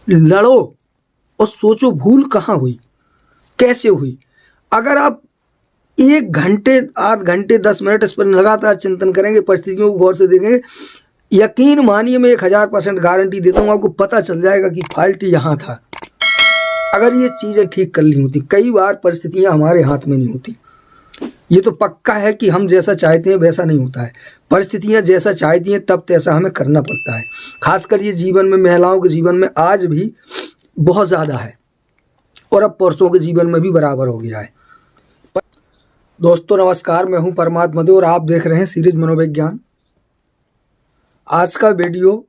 लड़ो और सोचो भूल कहाँ हुई, कैसे हुई। अगर आप 1 घंटे, आध घंटे, 10 मिनट इस पर लगातार चिंतन करेंगे, परिस्थितियों को गौर से देखेंगे, यकीन मानिए मैं 1000% गारंटी देता हूँ, आपको पता चल जाएगा कि फॉल्ट यहाँ था। अगर ये चीज़ें ठीक कर ली होती, कई बार परिस्थितियाँ हमारे हाथ में नहीं होती। ये तो पक्का है कि हम जैसा चाहते हैं वैसा नहीं होता है, परिस्थितियाँ जैसा चाहती हैं तब तैसा हमें करना पड़ता है। खासकर ये जीवन में, महिलाओं के जीवन में आज भी बहुत ज़्यादा है, और अब पुरुषों के जीवन में भी बराबर हो गया है। दोस्तों नमस्कार, मैं हूं परमात्मा देव और आप देख रहे हैं सीरीज मनोविज्ञान। आज का वीडियो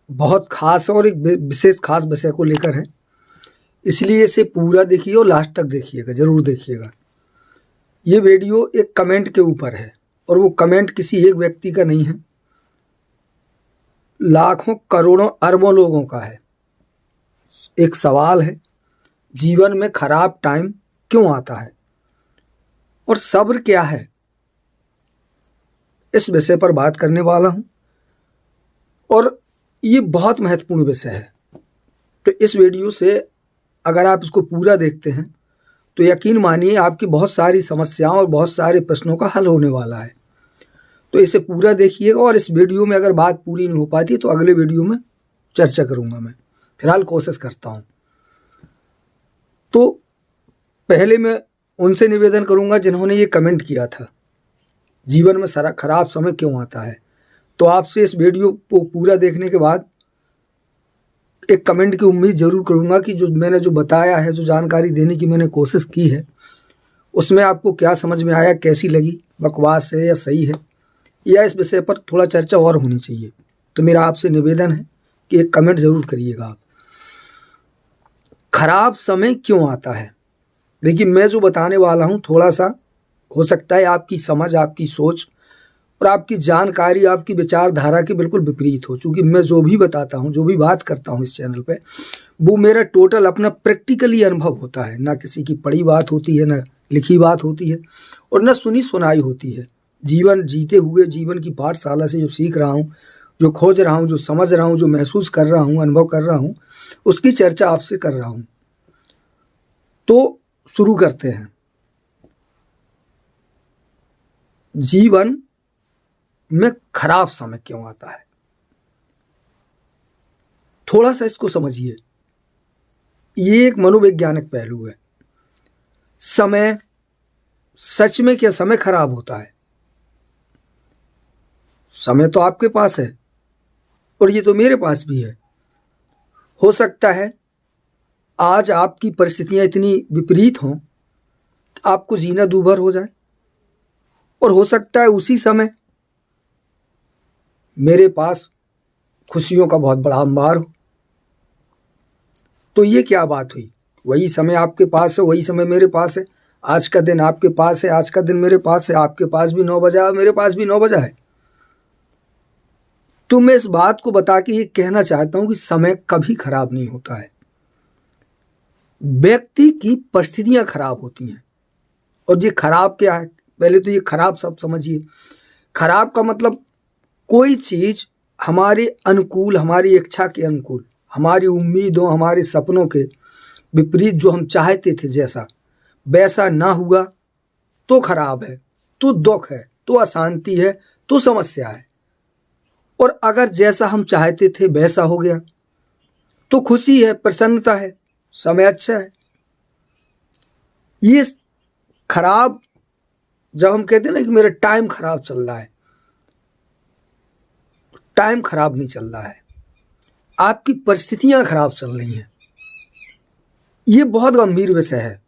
बहुत खास है और एक विशेष खास विषय को लेकर है, इसलिए इसे पूरा देखिए और लास्ट तक देखिएगा, ज़रूर देखिएगा। ये वीडियो एक कमेंट के ऊपर है और वो कमेंट किसी एक व्यक्ति का नहीं है, लाखों करोड़ों अरबों लोगों का है। एक सवाल है, जीवन में खराब टाइम क्यों आता है और सब्र क्या है, इस विषय पर बात करने वाला हूं और ये बहुत महत्वपूर्ण विषय है। तो इस वीडियो से अगर आप इसको पूरा देखते हैं तो यकीन मानिए आपकी बहुत सारी समस्याओं और बहुत सारे प्रश्नों का हल होने वाला है। तो इसे पूरा देखिएगा और इस वीडियो में अगर बात पूरी नहीं हो पाती तो अगले वीडियो में चर्चा करूंगा। मैं फिलहाल कोशिश करता हूं। तो पहले मैं उनसे निवेदन करूंगा जिन्होंने ये कमेंट किया था, जीवन में सारा खराब समय क्यों आता है। तो आपसे इस वीडियो को पूरा देखने के बाद एक कमेंट की उम्मीद जरूर करूंगा कि जो मैंने जो बताया है, जो जानकारी देने की मैंने कोशिश की है, उसमें आपको क्या समझ में आया, कैसी लगी, बकवास है या सही है, या इस विषय पर थोड़ा चर्चा और होनी चाहिए। तो मेरा आपसे निवेदन है कि एक कमेंट जरूर करिएगा आप। खराब समय क्यों आता है, देखिए मैं जो बताने वाला हूँ थोड़ा सा हो सकता है आपकी समझ, आपकी सोच और आपकी जानकारी, आपकी विचारधारा के बिल्कुल विपरीत हो। चूँकि मैं जो भी बताता हूँ, जो भी बात करता हूँ इस चैनल पे, वो मेरा टोटल अपना प्रैक्टिकली अनुभव होता है, ना किसी की पढ़ी बात होती है, ना लिखी बात होती है और ना सुनी सुनाई होती है। जीवन जीते हुए, जीवन की पाठशाला से जो सीख रहा हूँ, जो खोज रहा हूँ, जो समझ रहा हूँ, जो महसूस कर रहा हूँ, अनुभव कर रहा हूँ, उसकी चर्चा आपसे कर रहा हूँ। तो शुरू करते हैं। जीवन में खराब समय क्यों आता है, थोड़ा सा इसको समझिए। ये एक मनोवैज्ञानिक पहलू है। समय, सच में क्या समय खराब होता है? समय तो आपके पास है और ये तो मेरे पास भी है। हो सकता है आज आपकी परिस्थितियां इतनी विपरीत हों कि आपको जीना दूभर हो जाए, और हो सकता है उसी समय मेरे पास खुशियों का बहुत बड़ा अंबार हो। तो ये क्या बात हुई, वही समय आपके पास है, वही समय मेरे पास है। आज का दिन आपके पास है, आज का दिन मेरे पास है, आपके पास भी 9 बजा है, मेरे पास भी 9 बजा है। तो मैं इस बात को बता के ये कहना चाहता हूं कि समय कभी खराब नहीं होता है, व्यक्ति की परिस्थितियां खराब होती हैं। और ये खराब क्या है, पहले तो ये खराब शब्द समझिए। खराब का मतलब कोई चीज हमारे अनुकूल, हमारी इच्छा के अनुकूल, हमारी उम्मीदों, हमारे सपनों के विपरीत, जो हम चाहते थे जैसा वैसा ना हुआ तो खराब है, तो दुख है, तो अशांति है, तो समस्या है। और अगर जैसा हम चाहते थे वैसा हो गया तो खुशी है, प्रसन्नता है, समय अच्छा है। ये खराब, जब हम कहते हैं ना कि मेरा टाइम खराब चल रहा है, टाइम खराब नहीं चल रहा है, आपकी परिस्थितियां खराब चल रही हैं। ये बहुत गंभीर विषय है।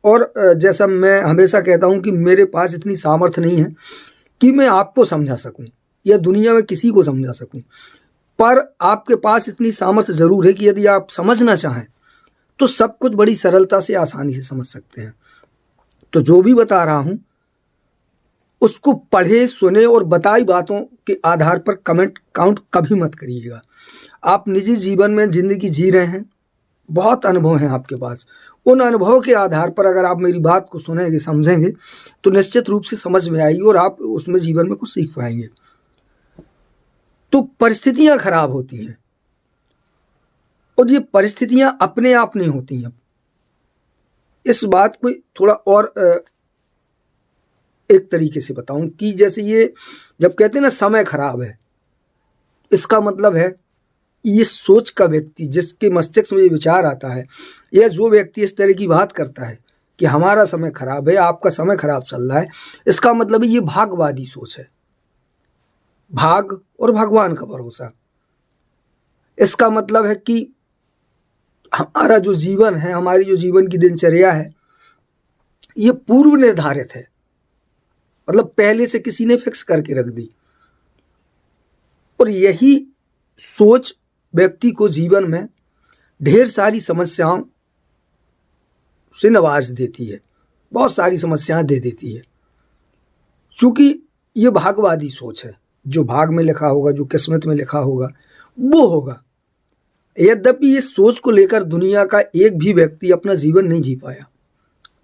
और जैसा मैं हमेशा कहता हूं कि मेरे पास इतनी सामर्थ्य नहीं है कि मैं आपको समझा सकूं या दुनिया में किसी को समझा सकूं, पर आपके पास इतनी सामर्थ्य जरूर है कि यदि आप समझना चाहें तो सब कुछ बड़ी सरलता से, आसानी से समझ सकते हैं। तो जो भी बता रहा हूं उसको पढ़े, सुने और बताई बातों के आधार पर कमेंट काउंट कभी मत करिएगा। आप निजी जीवन में जिंदगी जी रहे हैं, बहुत अनुभव हैं आपके पास, उन अनुभव के आधार पर अगर आप मेरी बात को सुनेंगे, समझेंगे तो निश्चित रूप से समझ में आएगी और आप उसमें जीवन में कुछ सीख पाएंगे। तो परिस्थितियां खराब होती हैं और ये परिस्थितियां अपने आप नहीं होती हैं। इस बात को थोड़ा और एक तरीके से बताऊं कि जैसे ये जब कहते हैं ना समय खराब है, इसका मतलब है ये सोच का व्यक्ति जिसके मस्तिष्क में ये विचार आता है, या जो व्यक्ति इस तरह की बात करता है कि हमारा समय खराब है, आपका समय खराब चल रहा है, इसका मतलब ये भागवादी सोच है। भाग और भगवान का भरोसा। इसका मतलब है कि हमारा जो जीवन है, हमारी जो जीवन की दिनचर्या है, ये पूर्व निर्धारित है, मतलब पहले से किसी ने फिक्स करके रख दी। और यही सोच व्यक्ति को जीवन में ढेर सारी समस्याओं से नवाज देती है, बहुत सारी समस्याएं दे देती है, क्योंकि ये भागवादी सोच है। जो भाग में लिखा होगा, जो किस्मत में लिखा होगा, वो होगा। यद्यपि इस सोच को लेकर दुनिया का एक भी व्यक्ति अपना जीवन नहीं जी पाया,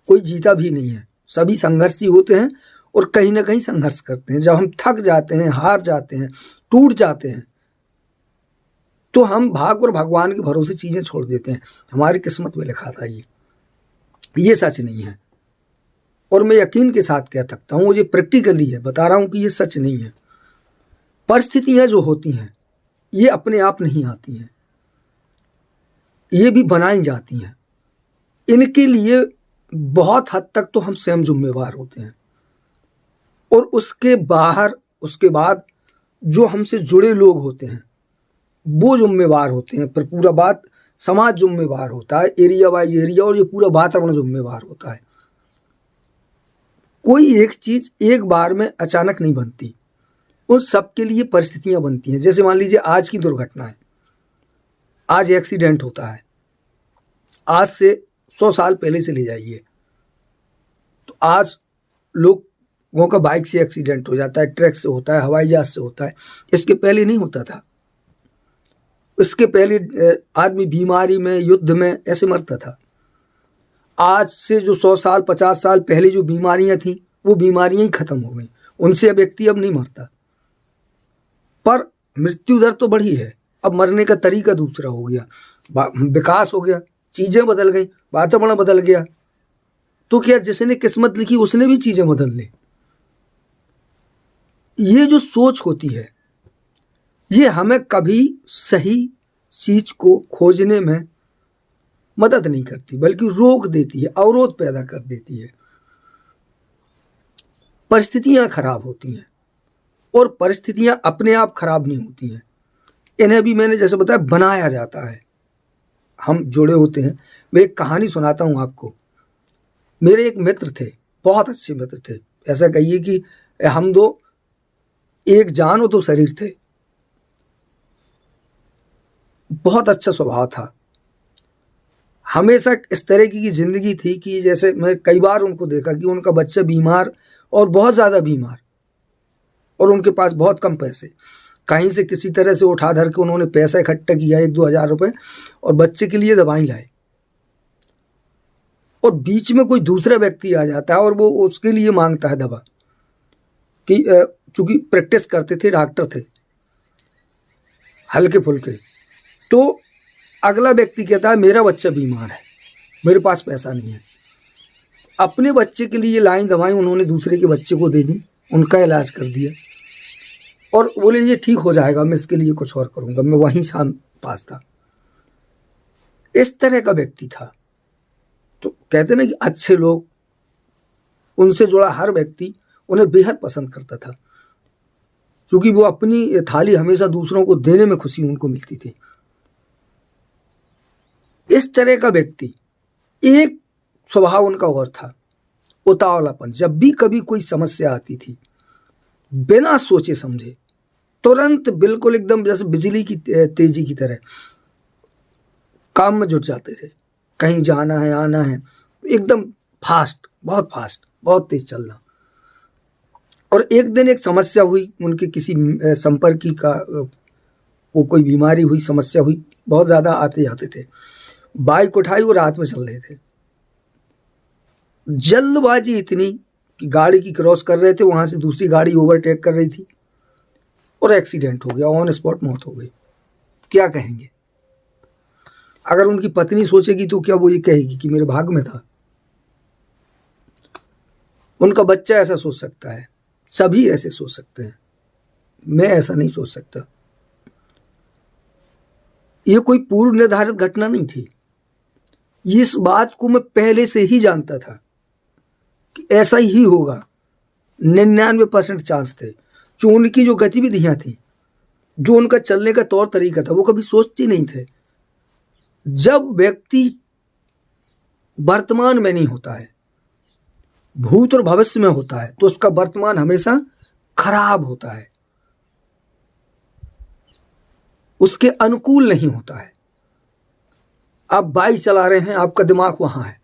कोई जीता भी नहीं है। सभी संघर्षी होते हैं और कहीं ना कहीं संघर्ष करते हैं। जब हम थक जाते हैं, हार जाते हैं, टूट जाते हैं, तो हम भाग और भगवान के भरोसे चीजें छोड़ देते हैं। हमारी किस्मत में लिखा था ये सच नहीं है। और मैं यकीन के साथ कह सकता हूं, मुझे प्रैक्टिकली है बता रहा हूं कि ये सच नहीं है। परिस्थितियां जो होती हैं ये अपने आप नहीं आती हैं, ये भी बनाई जाती हैं। इनके लिए बहुत हद तक तो हम स्वयं जिम्मेवार होते हैं, और उसके बाद जो हमसे जुड़े लोग होते हैं वो जिम्मेवार होते हैं। पर पूरा बात समाज जिम्मेवार होता है, एरिया वाइज एरिया, और ये पूरा वातावरण जिम्मेवार होता है। कोई एक चीज एक बार में अचानक नहीं बनती, उन सबके लिए परिस्थितियां बनती हैं। जैसे मान लीजिए आज की दुर्घटना है, आज एक्सीडेंट होता है, आज से 100 साल पहले से ले जाइए तो आज लोगों का बाइक से एक्सीडेंट हो जाता है, ट्रक से होता है, हवाई जहाज से होता है। इसके पहले नहीं होता था। इसके पहले आदमी बीमारी में, युद्ध में ऐसे मरता था। आज से जो 100 साल 50 साल पहले जो बीमारियां थी, वो बीमारियां ही खत्म हो गई, उनसे व्यक्ति अब नहीं मरता। पर मृत्यु दर तो बढ़ी है, अब मरने का तरीका दूसरा हो गया, विकास हो गया, चीजें बदल गई, वातावरण बदल गया। तो क्या जिसने किस्मत लिखी उसने भी चीजें बदल ली। ये जो सोच होती है ये हमें कभी सही चीज को खोजने में मदद नहीं करती, बल्कि रोक देती है, अवरोध पैदा कर देती है। परिस्थितियां खराब होती हैं, और परिस्थितियां अपने आप खराब नहीं होती हैं। इन्हें भी मैंने जैसे बताया बनाया जाता है। हम जुड़े होते हैं। मैं एक कहानी सुनाता हूं आपको। मेरे एक मित्र थे, बहुत अच्छे मित्र थे। ऐसा कहिए कि हम दो एक जान और दो शरीर थे। बहुत अच्छा स्वभाव था। हमेशा इस तरह की जिंदगी थी कि जैसे मैं कई बार उनको देखा कि उनका बच्चा बीमार, और बहुत ज़्यादा बीमार, और उनके पास बहुत कम पैसे। कहीं से किसी तरह से उठा धर के उन्होंने पैसा इकट्ठा किया, 1-2 हज़ार रुपए, और बच्चे के लिए दवाई लाए। और बीच में कोई दूसरा व्यक्ति आ जाता है और वो उसके लिए मांगता है दवा, कि चूंकि प्रैक्टिस करते थे, डॉक्टर थे हल्के फुल्के, तो अगला व्यक्ति कहता है मेरा बच्चा बीमार है, मेरे पास पैसा नहीं है। अपने बच्चे के लिए लाई दवाई उन्होंने दूसरे के बच्चे को दे दी, उनका इलाज कर दिया, और बोले ये ठीक हो जाएगा, मैं इसके लिए कुछ और करूंगा। मैं वहीं शाम पास था। इस तरह का व्यक्ति था। तो कहते ना कि अच्छे लोग, उनसे जुड़ा हर व्यक्ति उन्हें बेहद पसंद करता था, क्योंकि वो अपनी थाली हमेशा दूसरों को देने में खुशी उनको मिलती थी। इस तरह का व्यक्ति, एक स्वभाव उनका और था, उतावलापन। जब भी कभी कोई समस्या आती थी, बिना सोचे समझे तुरंत, बिल्कुल एकदम जैसे बिजली की तेजी की तरह काम में जुट जाते थे। कहीं जाना है, आना है, एकदम फास्ट, बहुत तेज चलना। और एक दिन एक समस्या हुई, उनके किसी संपर्की का वो कोई बीमारी हुई, समस्या हुई, बहुत ज़्यादा आते जाते थे। बाइक उठाई और रात में चल रहे थे। जल्दबाजी इतनी कि गाड़ी की क्रॉस कर रहे थे, वहां से दूसरी गाड़ी ओवरटेक कर रही थी, और एक्सीडेंट हो गया, ऑन स्पॉट मौत हो गई। क्या कहेंगे? अगर उनकी पत्नी सोचेगी तो क्या वो ये कहेगी कि मेरे भाग में था? उनका बच्चा ऐसा सोच सकता है, सभी ऐसे सोच सकते हैं, मैं ऐसा नहीं सोच सकता। ये कोई पूर्व निर्धारित घटना नहीं थी, इस बात को मैं पहले से ही जानता था कि ऐसा ही होगा। 99% चांस थे। जो उनकी जो गतिविधियां थी, जो उनका चलने का तौर तरीका था, वो कभी सोचते नहीं थे। जब व्यक्ति वर्तमान में नहीं होता है, भूत और भविष्य में होता है, तो उसका वर्तमान हमेशा खराब होता है, उसके अनुकूल नहीं होता है। आप बाइक चला रहे हैं, आपका दिमाग वहां है,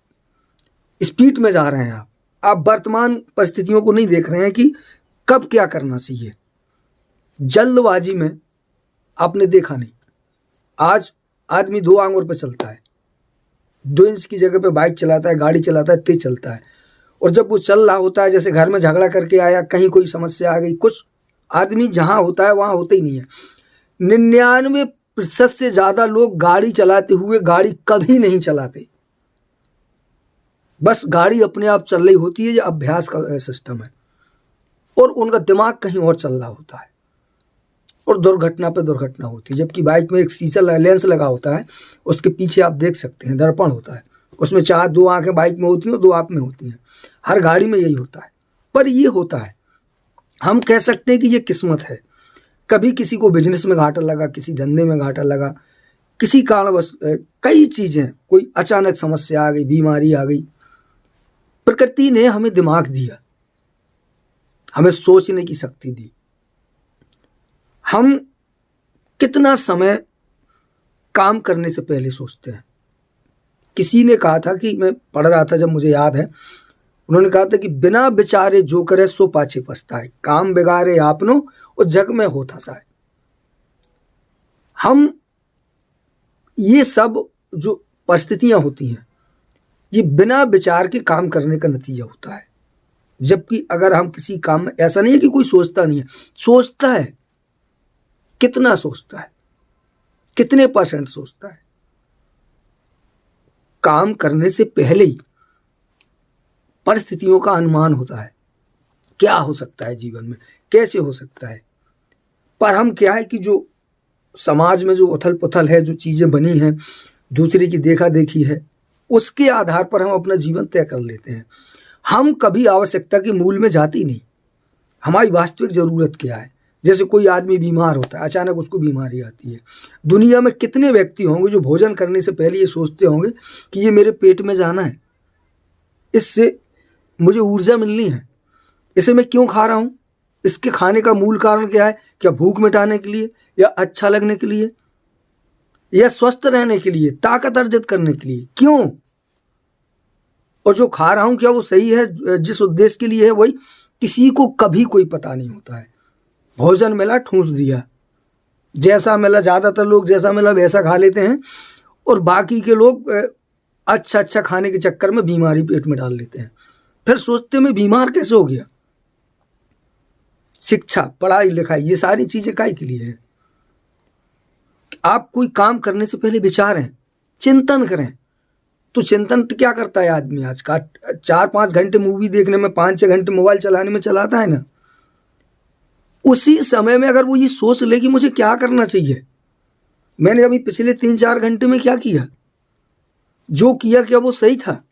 स्पीड में जा रहे हैं, आप वर्तमान परिस्थितियों को नहीं देख रहे हैं कि कब क्या करना चाहिए। जल्दबाजी में आपने देखा नहीं, आज आदमी 2 आंगुर पे चलता है, 2 इंच की जगह पे बाइक चलाता है, गाड़ी चलाता है, तेज चलता है। और जब वो चल रहा होता है, जैसे घर में झगड़ा करके आया, कहीं कोई समस्या आ गई, कुछ आदमी जहां होता है वहां होता ही नहीं है। 99% से ज्यादा लोग गाड़ी चलाते हुए गाड़ी कभी नहीं चलाते, बस गाड़ी अपने आप चल रही होती है, ये अभ्यास का सिस्टम है, और उनका दिमाग कहीं और चल रहा होता है, और दुर्घटना पे दुर्घटना होती है। जबकि बाइक में एक शीशा लेंस लगा होता है, उसके पीछे आप देख सकते हैं, दर्पण होता है, उसमें 2 आंखें बाइक में होती हैं, 2 आप में होती हैं। हर गाड़ी में यही होता है। पर ये होता है, हम कह सकते हैं कि ये किस्मत है। कभी किसी को बिजनेस में घाटा लगा, किसी धंधे में घाटा लगा, किसी कारणवश कई चीजें, कोई अचानक समस्या आ गई, बीमारी आ गई। प्रकृति ने हमें दिमाग दिया, हमें सोचने की शक्ति दी। हम कितना समय काम करने से पहले सोचते हैं। किसी ने कहा था कि, मैं पढ़ रहा था जब, मुझे याद है, उन्होंने कहा था कि बिना विचारे जो करे सो पाछे पछताए, काम बिगाड़े आपनो और जग में होता साए। हम ये सब जो परिस्थितियां होती हैं, ये बिना विचार के काम करने का नतीजा होता है। जबकि अगर हम किसी काम में, ऐसा नहीं है कि कोई सोचता नहीं है, सोचता है। कितना सोचता है, कितने % सोचता है? काम करने से पहले ही परिस्थितियों का अनुमान होता है, क्या हो सकता है जीवन में, कैसे हो सकता है। पर हम क्या है कि जो समाज में जो उथल पुथल है, जो चीजें बनी हैं, दूसरे की देखा देखी है, उसके आधार पर हम अपना जीवन तय कर लेते हैं। हम कभी आवश्यकता के मूल में जाते ही नहीं, हमारी वास्तविक जरूरत क्या है। जैसे कोई आदमी बीमार होता है, अचानक उसको बीमारी आती है, दुनिया में कितने व्यक्ति होंगे जो भोजन करने से पहले ये सोचते होंगे कि ये मेरे पेट में जाना है, इससे मुझे ऊर्जा मिलनी है, इसे मैं क्यों खा रहा हूं, इसके खाने का मूल कारण क्या है? क्या भूख मिटाने के लिए, या अच्छा लगने के लिए, या स्वस्थ रहने के लिए, ताकत अर्जित करने के लिए, क्यों? और जो खा रहा हूं क्या वो सही है, जिस उद्देश्य के लिए है वही? किसी को कभी कोई पता नहीं होता है। भोजन मिला, ठूंस दिया, जैसा मिला, ज्यादातर लोग जैसा मिला वैसा खा लेते हैं, और बाकी के लोग अच्छा खाने के चक्कर में बीमारी पेट में डाल लेते हैं। फिर सोचते मैं बीमार कैसे हो गया। शिक्षा, पढ़ाई लिखाई, ये सारी चीजें काहे के लिए है? आप कोई काम करने से पहले विचारें, चिंतन करें। तो चिंतन तो क्या करता है आदमी आज का? 4-5 घंटे मूवी देखने में, 5-6 घंटे मोबाइल चलाने में चलाता है ना। उसी समय में अगर वो ये सोच ले कि मुझे क्या करना चाहिए, मैंने अभी पिछले 3-4 घंटे में क्या किया, जो किया क्या वो सही था?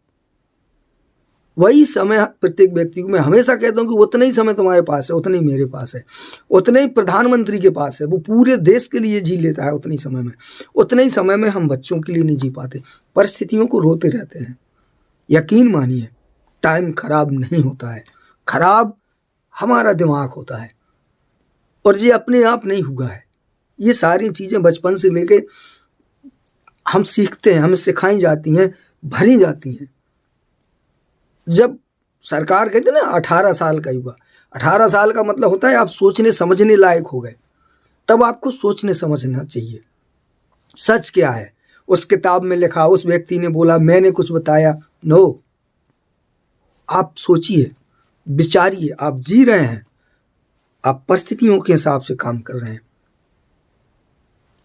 वही समय प्रत्येक व्यक्ति को, मैं हमेशा कहता हूं कि उतना ही समय तुम्हारे पास है, उतना ही मेरे पास है, उतना ही प्रधानमंत्री के पास है, वो पूरे देश के लिए जी लेता है उतनी समय में। उतने ही समय में हम बच्चों के लिए नहीं जी पाते, परिस्थितियों को रोते रहते हैं। यकीन मानिए, टाइम खराब नहीं होता है, खराब हमारा दिमाग होता है, और ये अपने आप नहीं हुआ है। ये सारी चीजें बचपन से लेके हम सीखते हैं, हमें सिखाई जाती हैं, भरी जाती हैं। जब सरकार कहते ना 18 साल का युवा, 18 साल का मतलब होता है आप सोचने समझने लायक हो गए, तब आपको सोचने समझना चाहिए। सच क्या है, उस किताब में लिखा, उस व्यक्ति ने बोला, मैंने कुछ बताया, नो। आप सोचिए, विचारिए, आप जी रहे हैं, आप परिस्थितियों के हिसाब से काम कर रहे हैं।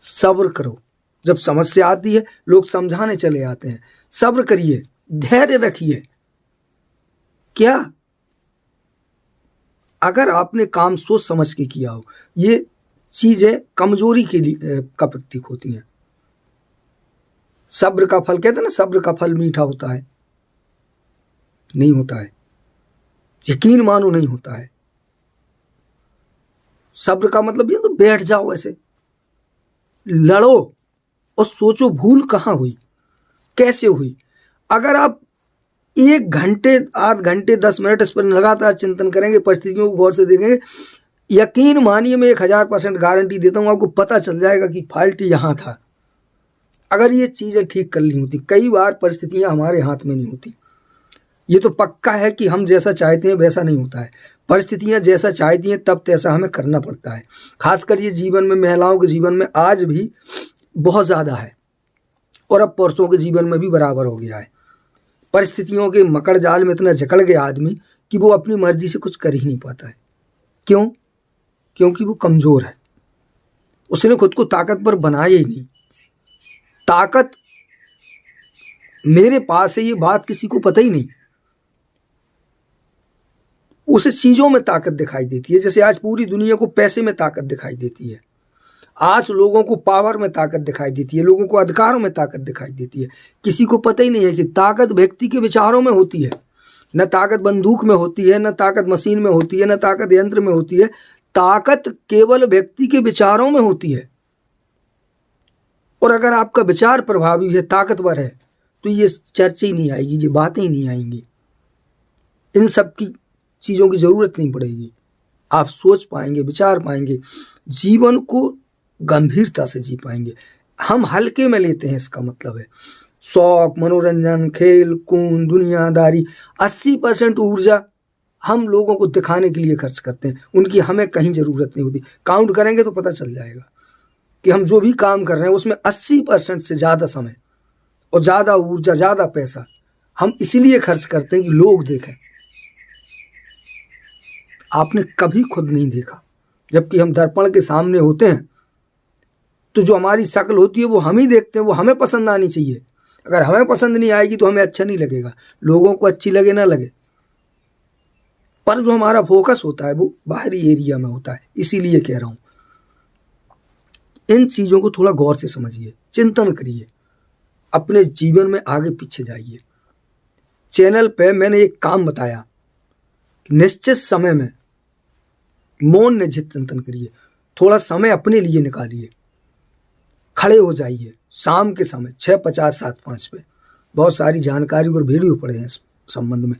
सब्र करो, जब समस्या आती है लोग समझाने चले आते हैं, सब्र करिए, धैर्य रखिए। क्या अगर आपने काम सोच समझ के किया हो, ये चीजें कमजोरी के लिए का प्रतीक होती हैं। सब्र का फल, कहते हैं ना, सब्र का फल मीठा होता है, नहीं होता है। यकीन मानो नहीं होता है। सब्र का मतलब ये तो बैठ जाओ, ऐसे लड़ो और सोचो भूल कहाँ हुई, कैसे हुई। अगर आप 1 घंटे, आध घंटे, 10 मिनट इस पर लगातार चिंतन करेंगे, परिस्थितियों को गौर से देखेंगे, यकीन मानिए मैं 1000% गारंटी देता हूं, आपको पता चल जाएगा कि फॉल्ट यहाँ था। अगर ये चीजें ठीक कर ली होती, कई बार परिस्थितियां हमारे हाथ में नहीं होती। ये तो पक्का है कि हम जैसा चाहते हैं वैसा नहीं होता है। परिस्थितियां जैसा चाहती हैं तब तैसा हमें करना पड़ता है। खासकर ये जीवन में, महिलाओं के जीवन में आज भी बहुत ज़्यादा है, और अब पुरुषों के जीवन में भी बराबर हो गया है। परिस्थितियों के मकड़ जाल में इतना जकड़ गया आदमी कि वो अपनी मर्जी से कुछ कर ही नहीं पाता है। क्यों? क्योंकि वो कमज़ोर है। उसने खुद को ताकतवर बनाया ही नहीं। ताकत मेरे पास है, ये बात किसी को पता ही नहीं। उसे चीज़ों में ताकत दिखाई देती है। जैसे आज पूरी दुनिया को पैसे में ताकत दिखाई देती है, आज लोगों को पावर में ताकत दिखाई देती है, लोगों को अधिकारों में ताकत दिखाई देती है। किसी को पता ही नहीं है कि ताकत व्यक्ति के विचारों में होती है। न ताकत बंदूक में होती है, न ताकत मशीन में होती है, न ताकत यंत्र में होती है। ताकत केवल व्यक्ति के विचारों में होती है। और अगर आपका विचार प्रभावी है, ताकतवर है, तो ये चर्चा ही नहीं आएगी, ये बातें ही नहीं आएंगी, इन सब की चीज़ों की ज़रूरत नहीं पड़ेगी। आप सोच पाएंगे, विचार पाएंगे, जीवन को गंभीरता से जी पाएंगे। हम हल्के में लेते हैं, इसका मतलब है शौक, मनोरंजन, खेल कूद, दुनियादारी, 80% ऊर्जा हम लोगों को दिखाने के लिए खर्च करते हैं। उनकी हमें कहीं ज़रूरत नहीं होती। काउंट करेंगे तो पता चल जाएगा कि हम जो भी काम कर रहे हैं उसमें 80% से ज़्यादा समय और ज़्यादा ऊर्जा, ज़्यादा पैसा हम इसलिए खर्च करते हैं कि लोग देखें। आपने कभी खुद नहीं देखा। जबकि हम दर्पण के सामने होते हैं तो जो हमारी शक्ल होती है वो हम ही देखते हैं, वो हमें पसंद आनी चाहिए। अगर हमें पसंद नहीं आएगी तो हमें अच्छा नहीं लगेगा, लोगों को अच्छी लगे ना लगे। पर जो हमारा फोकस होता है वो बाहरी एरिया में होता है। इसीलिए कह रहा हूं, इन चीज़ों को थोड़ा गौर से समझिए, चिंतन करिए, अपने जीवन में आगे पीछे जाइए। चैनल पे मैंने एक काम बताया कि निश्चित समय में मौन निश्चित चिंतन करिए। थोड़ा समय अपने लिए निकालिए, खड़े हो जाइए शाम के समय 6:50, 7:05 पे। बहुत सारी जानकारी और वीडियो पड़े हैं इस संबंध में।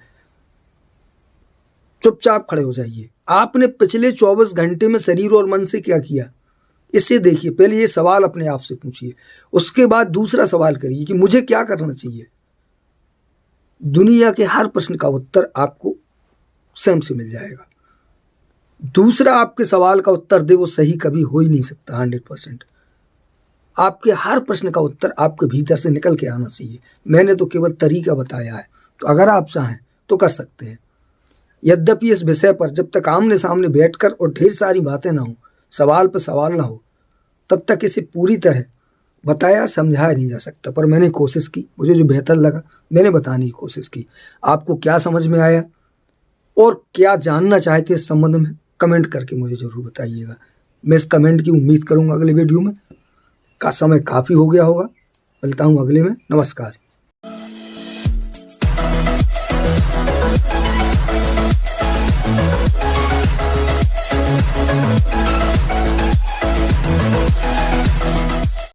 चुपचाप खड़े हो जाइए। आपने पिछले 24 घंटे में शरीर और मन से क्या किया, इससे देखिए। पहले ये सवाल अपने आप से पूछिए, उसके बाद दूसरा सवाल करिए कि मुझे क्या करना चाहिए। दुनिया के हर प्रश्न का उत्तर आपको स्वयं से मिल जाएगा। दूसरा आपके सवाल का उत्तर दे वो सही कभी हो ही नहीं सकता। 100% आपके हर प्रश्न का उत्तर आपके भीतर से निकल के आना चाहिए। मैंने तो केवल तरीका बताया है, तो अगर आप चाहें तो कर सकते हैं। यद्यपि इस विषय पर जब तक आमने सामने बैठकर और ढेर सारी बातें ना हो, सवाल पर सवाल ना हो, तब तक इसे पूरी तरह बताया समझाया नहीं जा सकता। पर मैंने कोशिश की, मुझे जो बेहतर लगा मैंने बताने की कोशिश की। आपको क्या समझ में आया और क्या जानना चाहते इस संबंध में, कमेंट करके मुझे ज़रूर बताइएगा। मैं इस कमेंट की उम्मीद करूँगा अगले वीडियो में। का समय काफ़ी हो गया होगा। मिलता हूँ अगले में। नमस्कार।